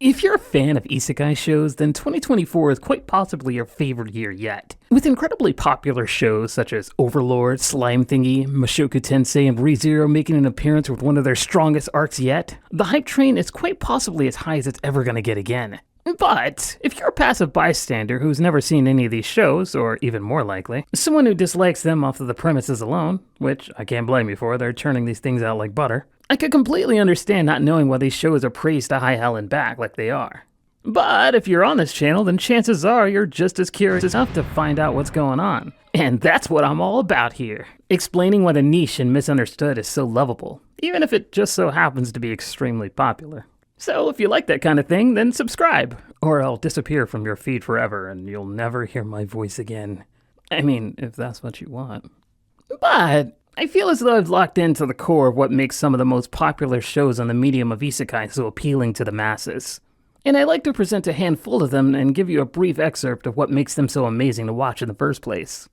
If you're a fan of isekai shows, then 2024 is quite possibly your favorite year yet. With incredibly popular shows such as Overlord, Slime Thingy, Mushoku Tensei, and ReZero making an appearance with one of their strongest arcs yet, the hype train is quite possibly as high as it's ever going to get again. But if you're a passive bystander who's never seen any of these shows, or even more likely, someone who dislikes them off of the premises alone, which I can't blame you for, they're churning these things out like butter, I could completely understand not knowing why these shows are praised to high hell and back like they are. But if you're on this channel, then chances are you're just as curious enough to find out what's going on. And that's what I'm all about here. Explaining why the niche and misunderstood is so lovable, even if it just so happens to be extremely popular. So if you like that kind of thing, then subscribe, or I'll disappear from your feed forever and you'll never hear my voice again. I mean, if that's what you want. But I feel as though I've locked into the core of what makes some of the most popular shows on the medium of isekai so appealing to the masses. And I like to present a handful of them and give you a brief excerpt of what makes them so amazing to watch in the first place.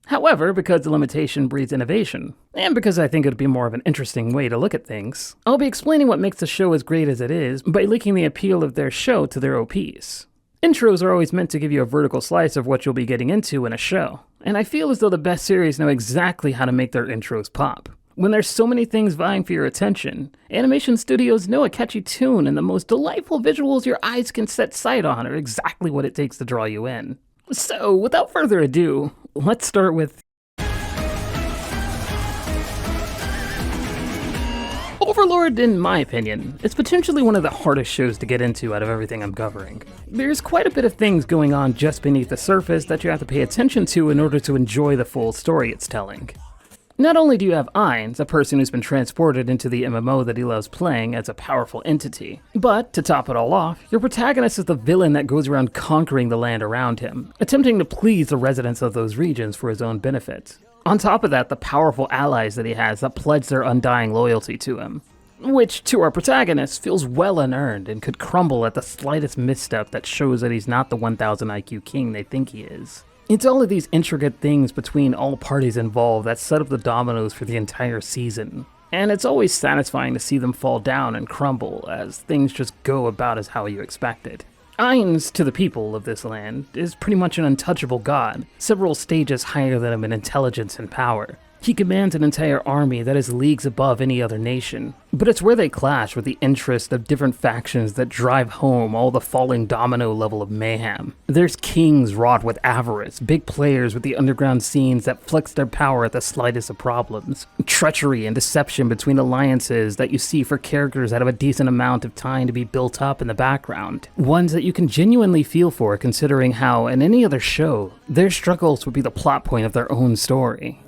However, because limitation breeds innovation, and because I think it'd be more of an interesting way to look at things, I'll be explaining what makes the show as great as it is by linking the appeal of their show to their OPs. Intros are always meant to give you a vertical slice of what you'll be getting into in a show, and I feel as though the best series know exactly how to make their intros pop. When there's so many things vying for your attention, animation studios know a catchy tune and the most delightful visuals your eyes can set sight on are exactly what it takes to draw you in. So, without further ado, let's start with Overlord, in my opinion, is potentially one of the hardest shows to get into out of everything I'm covering. There's quite a bit of things going on just beneath the surface that you have to pay attention to in order to enjoy the full story it's telling. Not only do you have Ainz, a person who's been transported into the MMO that he loves playing as a powerful entity, but to top it all off, your protagonist is the villain that goes around conquering the land around him, attempting to please the residents of those regions for his own benefit. On top of that, the powerful allies that he has that pledge their undying loyalty to him, which to our protagonist feels well unearned and could crumble at the slightest misstep that shows that he's not the 1000 IQ king they think he is. It's all of these intricate things between all parties involved that set up the dominoes for the entire season. And it's always satisfying to see them fall down and crumble as things just go about as how you expected. Ainz, to the people of this land, is pretty much an untouchable god, several stages higher than him in intelligence and power. He commands an entire army that is leagues above any other nation, but it's where they clash with the interests of different factions that drive home all the falling domino level of mayhem. There's kings wrought with avarice, big players with the underground scenes that flex their power at the slightest of problems, treachery and deception between alliances that you see for characters that have a decent amount of time to be built up in the background, ones that you can genuinely feel for considering how, in any other show, their struggles would be the plot point of their own story.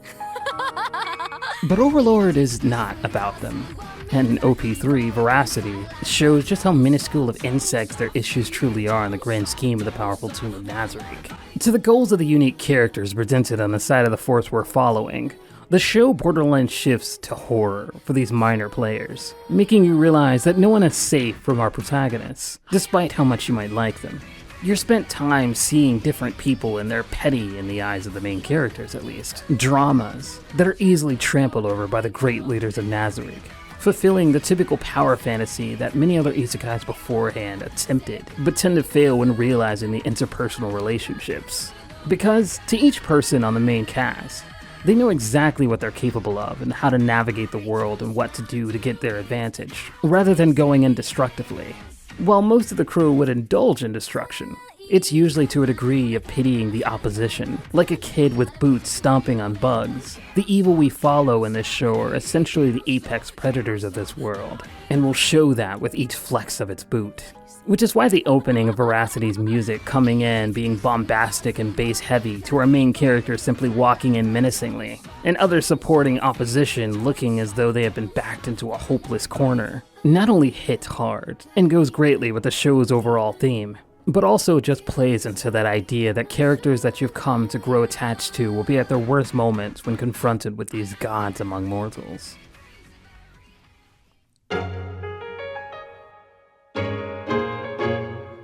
But Overlord is not about them, and OP3, Veracity, shows just how minuscule of insects their issues truly are in the grand scheme of the powerful tune of Nazarick. To the goals of the unique characters presented on the side of the force we're following, the show borderline shifts to horror for these minor players, making you realize that no one is safe from our protagonists, despite how much you might like them. You're spent time seeing different people and they're petty in the eyes of the main characters at least. Dramas that are easily trampled over by the great leaders of Nazarick, fulfilling the typical power fantasy that many other isekais beforehand attempted, but tend to fail when realizing the interpersonal relationships. Because to each person on the main cast, they know exactly what they're capable of and how to navigate the world and what to do to get their advantage, rather than going in destructively. While most of the crew would indulge in destruction, it's usually to a degree of pitying the opposition, like a kid with boots stomping on bugs. The evil we follow in this show are essentially the apex predators of this world, and will show that with each flex of its boot. Which is why the opening of Veracity's music coming in being bombastic and bass heavy to our main character simply walking in menacingly, and other supporting opposition looking as though they have been backed into a hopeless corner, not only hits hard, and goes greatly with the show's overall theme, but also just plays into that idea that characters that you've come to grow attached to will be at their worst moments when confronted with these gods among mortals.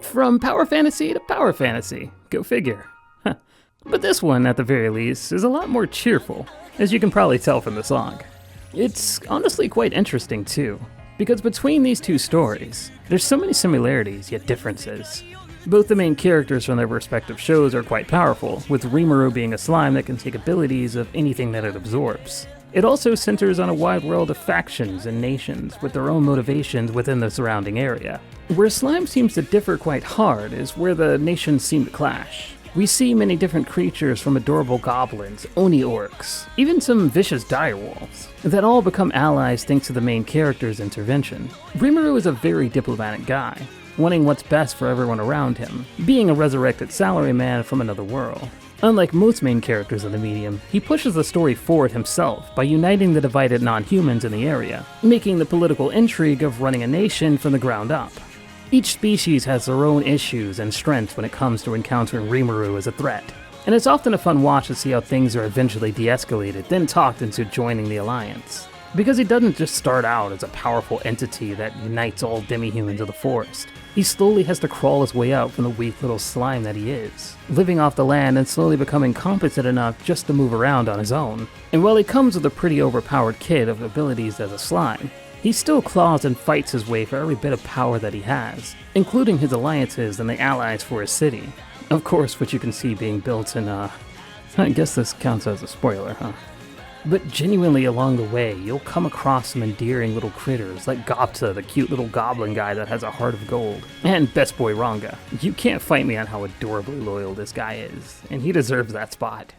From power fantasy to power fantasy, go figure. But this one, at the very least, is a lot more cheerful, as you can probably tell from the song. It's honestly quite interesting too. because between these two stories, there's so many similarities yet differences. Both the main characters from their respective shows are quite powerful, with Rimuru being a slime that can take abilities of anything that it absorbs. It also centers on a wide world of factions and nations with their own motivations within the surrounding area. Where slime seems to differ quite hard is where the nations seem to clash. We see many different creatures from adorable goblins, oni orcs, even some vicious direwolves, that all become allies thanks to the main character's intervention. Rimuru is a very diplomatic guy, wanting what's best for everyone around him, being a resurrected salaryman from another world. Unlike most main characters in the medium, he pushes the story forward himself by uniting the divided non-humans in the area, making the political intrigue of running a nation from the ground up. Each species has their own issues and strengths when it comes to encountering Rimuru as a threat, and it's often a fun watch to see how things are eventually de-escalated, then talked into joining the alliance. Because he doesn't just start out as a powerful entity that unites all demi-humans of the forest. He slowly has to crawl his way out from the weak little slime that he is, living off the land and slowly becoming competent enough just to move around on his own. And while he comes with a pretty overpowered kit of abilities as a slime, he still claws and fights his way for every bit of power that he has, including his alliances and the allies for his city. Of course, which you can see being built in, I guess this counts as a spoiler, huh? But genuinely along the way, you'll come across some endearing little critters like Gopta, the cute little goblin guy that has a heart of gold, and Best Boy Ranga. You can't fight me on how adorably loyal this guy is, and he deserves that spot.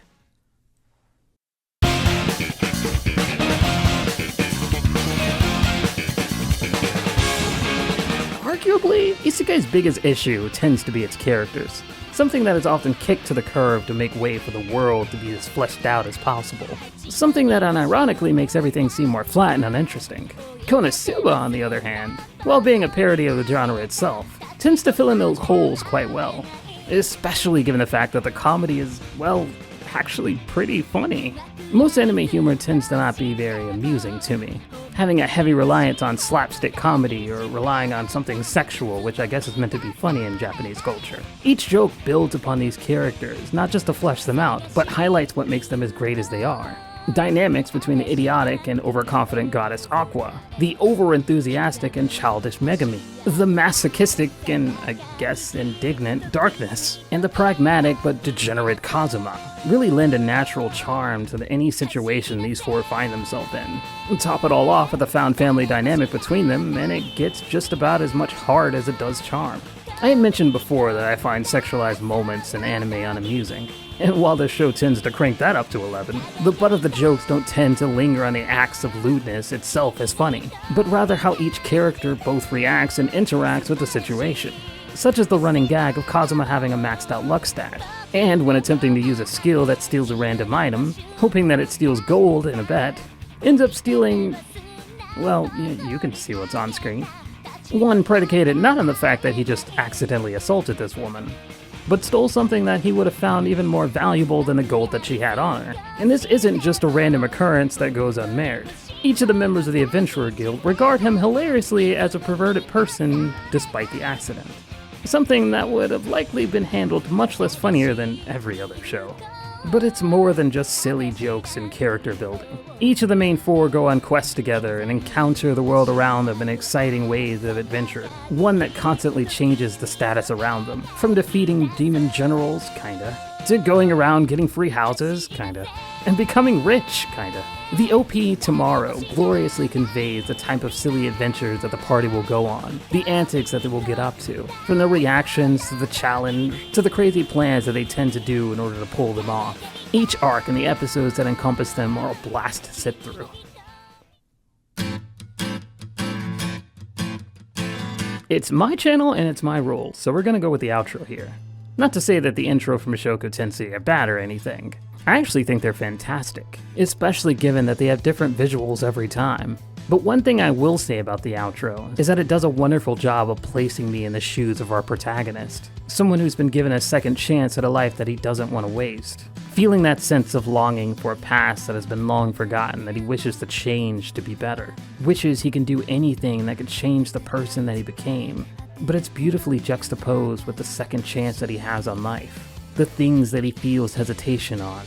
Arguably, Isekai's biggest issue tends to be its characters. Something that is often kicked to the curb to make way for the world to be as fleshed out as possible. Something that unironically makes everything seem more flat and uninteresting. Konosuba, on the other hand, while being a parody of the genre itself, tends to fill in those holes quite well. Especially given the fact that the comedy is, well, actually pretty funny. Most anime humor tends to not be very amusing to me, having a heavy reliance on slapstick comedy or relying on something sexual, which I guess is meant to be funny in Japanese culture. Each joke builds upon these characters, not just to flesh them out, but highlights what makes them as great as they are. Dynamics between the idiotic and overconfident goddess Aqua, the over-enthusiastic and childish Megami, the masochistic and, I guess, indignant Darkness, and the pragmatic but degenerate Kazuma really lend a natural charm to any situation these four find themselves in. Top it all off with the found family dynamic between them, and it gets just about as much heart as it does charm. I had mentioned before that I find sexualized moments in anime unamusing, and while this show tends to crank that up to 11, the butt of the jokes don't tend to linger on the acts of lewdness itself as funny, but rather how each character both reacts and interacts with the situation, such as the running gag of Kazuma having a maxed out luck stat, and when attempting to use a skill that steals a random item, hoping that it steals gold in a bet, ends up stealing, well, you can see what's on screen. One predicated not on the fact that he just accidentally assaulted this woman, but stole something that he would have found even more valuable than the gold that she had on her. And this isn't just a random occurrence that goes unmarred. Each of the members of the Adventurer Guild regard him hilariously as a perverted person despite the accident. Something that would have likely been handled much less funnier than every other show. But it's more than just silly jokes and character building. Each of the main four go on quests together and encounter the world around them in exciting ways of adventure, one that constantly changes the status around them, from defeating demon generals, kinda, to going around getting free houses, kinda, and becoming rich, kinda. The OP Tomorrow gloriously conveys the type of silly adventures that the party will go on, the antics that they will get up to, from their reactions to the challenge, to the crazy plans that they tend to do in order to pull them off. Each arc and the episodes that encompass them are a blast to sit through. It's my channel and it's my rule, so we're gonna go with the outro here. Not to say that the intro from Mushoku Tensei are bad or anything. I actually think they're fantastic, especially given that they have different visuals every time. But one thing I will say about the outro is that it does a wonderful job of placing me in the shoes of our protagonist, someone who's been given a second chance at a life that he doesn't want to waste. Feeling that sense of longing for a past that has been long forgotten that he wishes to change to be better. Wishes he can do anything that could change the person that he became. But it's beautifully juxtaposed with the second chance that he has on life. The things that he feels hesitation on.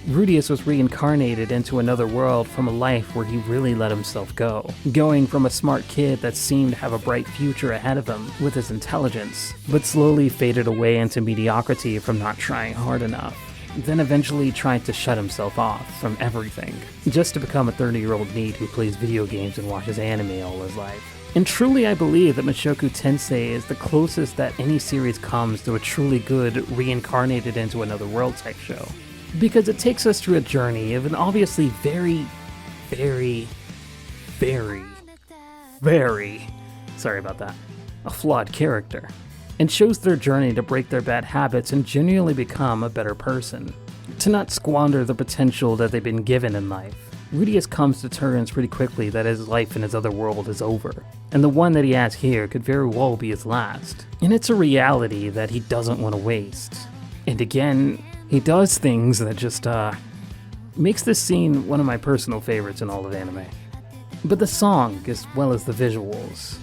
Rudius was reincarnated into another world from a life where he really let himself go, going from a smart kid that seemed to have a bright future ahead of him with his intelligence, but slowly faded away into mediocrity from not trying hard enough, then eventually tried to shut himself off from everything, just to become a 30-year-old NEET who plays video games and watches anime all his life. And truly I believe that Mushoku Tensei is the closest that any series comes to a truly good reincarnated into another world type show, because it takes us through a journey of an obviously very, sorry about that, a flawed character, and shows their journey to break their bad habits and genuinely become a better person, to not squander the potential that they've been given in life. Rudius comes to terms pretty quickly that his life in his other world is over, and the one that he has here could very well be his last. And it's a reality that he doesn't want to waste. And again, he does things that just, makes this scene one of my personal favorites in all of anime. But the song, as well as the visuals,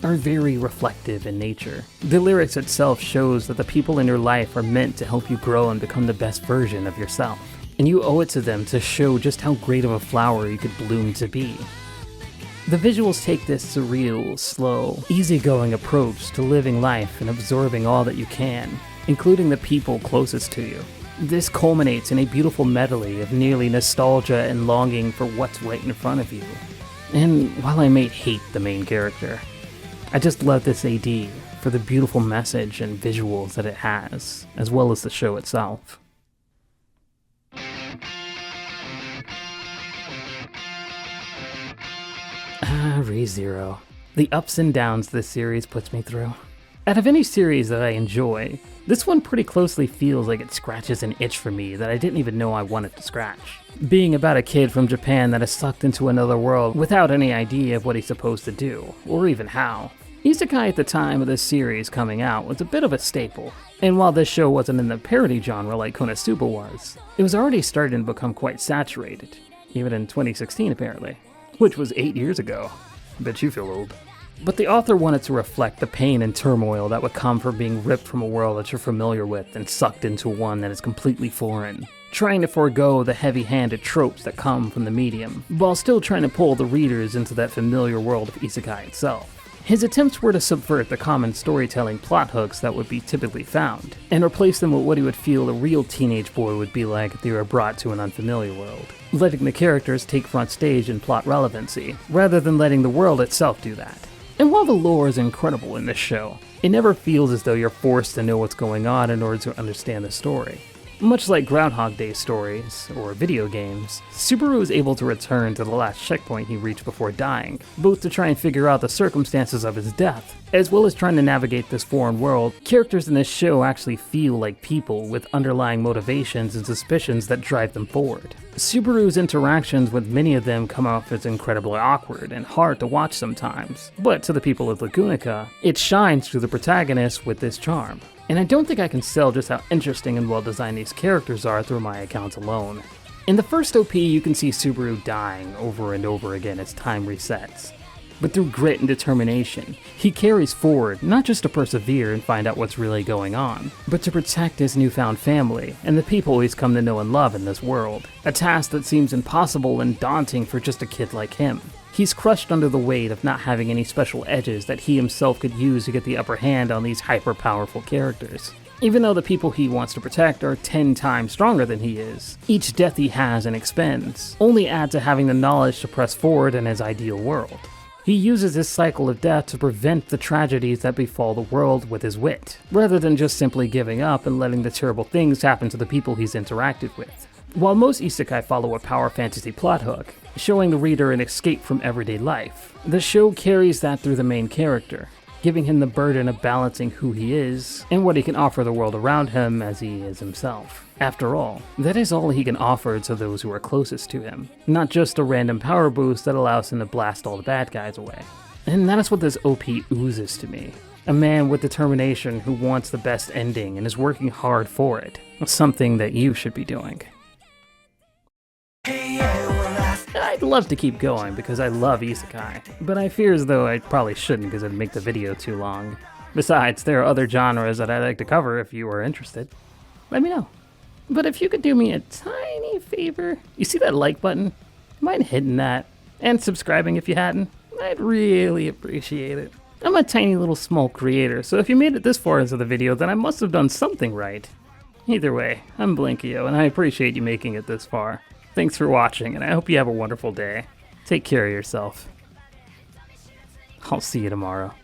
are very reflective in nature. The lyrics itself shows that the people in your life are meant to help you grow and become the best version of yourself. And you owe it to them to show just how great of a flower you could bloom to be. The visuals take this surreal, slow, easygoing approach to living life and absorbing all that you can, including the people closest to you. This culminates in a beautiful medley of nearly nostalgia and longing for what's right in front of you. And while I may hate the main character, I just love this AD for the beautiful message and visuals that it has, as well as the show itself. ReZero. The ups and downs this series puts me through. Out of any series that I enjoy, this one pretty closely feels like it scratches an itch for me that I didn't even know I wanted to scratch. Being about a kid from Japan that is sucked into another world without any idea of what he's supposed to do, or even how. Isekai at the time of this series coming out was a bit of a staple, and while this show wasn't in the parody genre like Konosuba was, it was already starting to become quite saturated, even in 2016 apparently, which was 8 years ago. Bet you feel old. But the author wanted to reflect the pain and turmoil that would come from being ripped from a world that you're familiar with and sucked into one that is completely foreign, trying to forego the heavy-handed tropes that come from the medium, while still trying to pull the readers into that familiar world of Isekai itself. His attempts were to subvert the common storytelling plot hooks that would be typically found, and replace them with what he would feel a real teenage boy would be like if they were brought to an unfamiliar world, letting the characters take front stage in plot relevancy, rather than letting the world itself do that. And while the lore is incredible in this show, it never feels as though you're forced to know what's going on in order to understand the story. Much like Groundhog Day stories, or video games, Subaru is able to return to the last checkpoint he reached before dying, both to try and figure out the circumstances of his death, as well as trying to navigate this foreign world. Characters in this show actually feel like people with underlying motivations and suspicions that drive them forward. Subaru's interactions with many of them come off as incredibly awkward and hard to watch sometimes, but to the people of Lagunica, it shines through the protagonist with this charm. And I don't think I can sell just how interesting and well designed these characters are through my accounts alone. In the first OP, you can see Subaru dying over and over again as time resets. But through grit and determination, he carries forward not just to persevere and find out what's really going on, but to protect his newfound family and the people he's come to know and love in this world. A task that seems impossible and daunting for just a kid like him. He's crushed under the weight of not having any special edges that he himself could use to get the upper hand on these hyper-powerful characters. Even though the people he wants to protect are 10 times stronger than he is, each death he has and expends only adds to having the knowledge to press forward in his ideal world. He uses his cycle of death to prevent the tragedies that befall the world with his wit, rather than just simply giving up and letting the terrible things happen to the people he's interacted with. While most isekai follow a power fantasy plot hook, showing the reader an escape from everyday life, the show carries that through the main character, giving him the burden of balancing who he is and what he can offer the world around him as he is himself. After all, that is all he can offer to those who are closest to him, not just a random power boost that allows him to blast all the bad guys away. And that is what this OP oozes to me. A man with determination who wants the best ending and is working hard for it. Something that you should be doing. I'd love to keep going because I love isekai, but I fear as though I probably shouldn't because it'd make the video too long. Besides, there are other genres that I'd like to cover if you are interested. Let me know. But if you could do me a tiny favor, you see that like button? Mind hitting that, and subscribing if you hadn't? I'd really appreciate it. I'm a tiny little small creator, so if you made it this far into the video, then I must have done something right. Either way, I'm Blinkehyo, and I appreciate you making it this far. Thanks for watching, and I hope you have a wonderful day. Take care of yourself. I'll see you tomorrow.